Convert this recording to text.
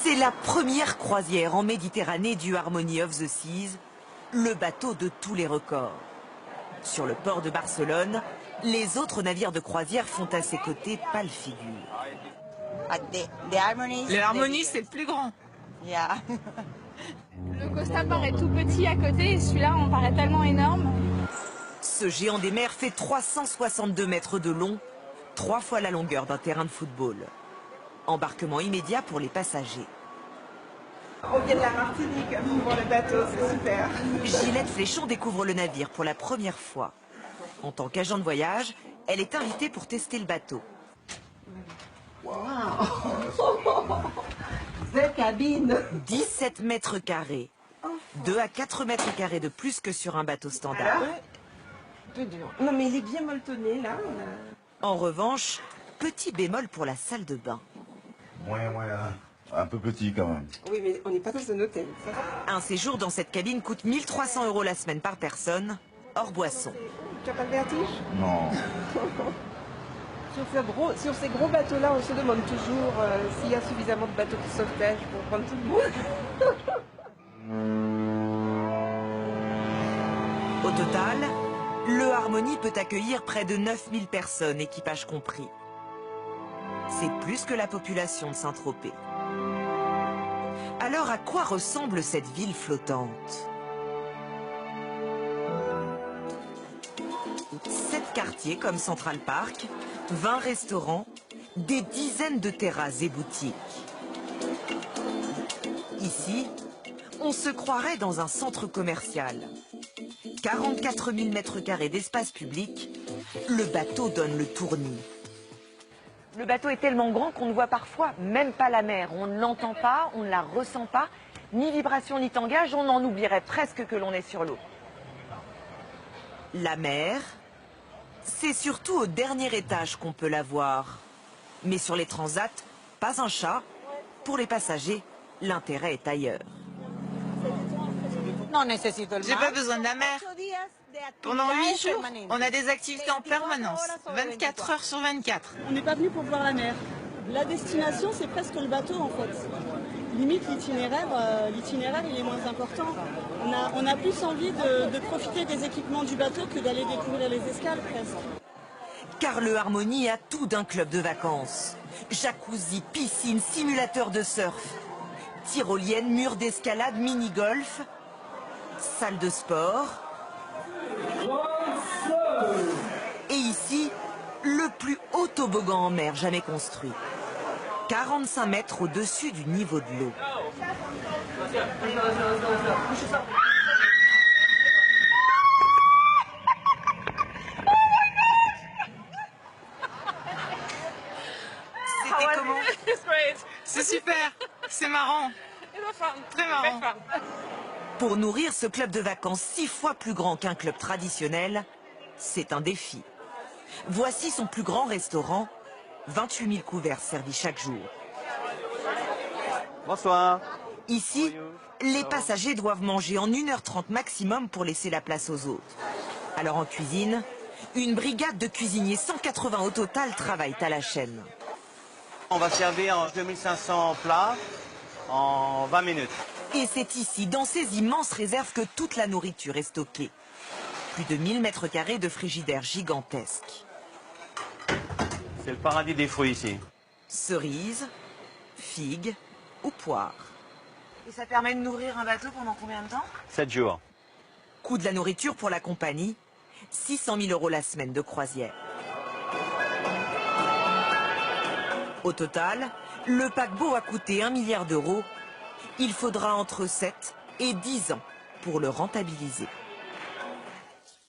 C'est la première croisière en Méditerranée du Harmony of the Seas, le bateau de tous les records. Sur le port de Barcelone, les autres navires de croisière font à ses côtés pâle figure. Le Harmony, c'est le plus grand. Le Costa paraît tout petit à côté et celui-là, on paraît tellement énorme. Ce géant des mers fait 362 mètres de long, 3 fois la longueur d'un terrain de football. Embarquement immédiat pour les passagers. On vient de la Martinique pour le bateau, c'est super. Gilette Fléchon découvre le navire pour la première fois. En tant qu'agent de voyage, elle est invitée pour tester le bateau. Wow. Belle cabine. 17 mètres carrés. 2 à 4 mètres carrés de plus que sur un bateau standard. Non mais il est bien molletonné là. En revanche, petit bémol pour la salle de bain. Ouais, un peu petit quand même. Oui mais on n'est pas dans un hôtel. Ça. Un séjour dans cette cabine coûte 1 300 € la semaine par personne, hors boisson. Tu n'as pas de vertige? Non. Sur ces gros bateaux-là, on se demande toujours s'il y a suffisamment de bateaux de sauvetage pour prendre tout le monde. Au total, le Harmony peut accueillir près de 9000 personnes, équipage compris. C'est plus que la population de Saint-Tropez. Alors à quoi ressemble cette ville flottante? 7 quartiers comme Central Park, 20 restaurants, des dizaines de terrasses et boutiques. Ici, on se croirait dans un centre commercial. 44 000 mètres carrés d'espace public, le bateau donne le tournis. Le bateau est tellement grand qu'on ne voit parfois même pas la mer. On ne l'entend pas, on ne la ressent pas, ni vibration ni tangage, on en oublierait presque que l'on est sur l'eau. La mer, c'est surtout au dernier étage qu'on peut la voir. Mais sur les transats, pas un chat. Pour les passagers, l'intérêt est ailleurs. J'ai pas besoin de la mer. Pendant 8 jours, on a des activités en permanence, 24 heures sur 24. On n'est pas venu pour voir la mer. La destination, c'est presque le bateau en fait. Limite, l'itinéraire, il est moins important. On a plus envie de profiter des équipements du bateau que d'aller découvrir les escales presque. Car le Harmony a tout d'un club de vacances. Jacuzzi, piscine, simulateur de surf, tyrolienne, mur d'escalade, mini-golf, salle de sport. Et ici, le plus haut toboggan en mer jamais construit. 45 mètres au-dessus du niveau de l'eau. C'était comment? C'est super, c'est marrant, très marrant. Pour nourrir ce club de vacances 6 fois plus grand qu'un club traditionnel, c'est un défi. Voici son plus grand restaurant, 28 000 couverts servis chaque jour. Bonsoir. Ici, les passagers doivent manger en 1h30 maximum pour laisser la place aux autres. Alors en cuisine, une brigade de cuisiniers, 180 au total, travaillent à la chaîne. On va servir 2500 plats en 20 minutes. Et c'est ici, dans ces immenses réserves, que toute la nourriture est stockée. Plus de 1000 mètres carrés de frigidaires gigantesques. C'est le paradis des fruits ici. Cerises, figues ou poires. Et ça permet de nourrir un bateau pendant combien de temps? 7 jours. Coût de la nourriture pour la compagnie, 600 000 € la semaine de croisière. Au total, le paquebot a coûté 1 milliard d'euros. Il faudra entre 7 et 10 ans pour le rentabiliser.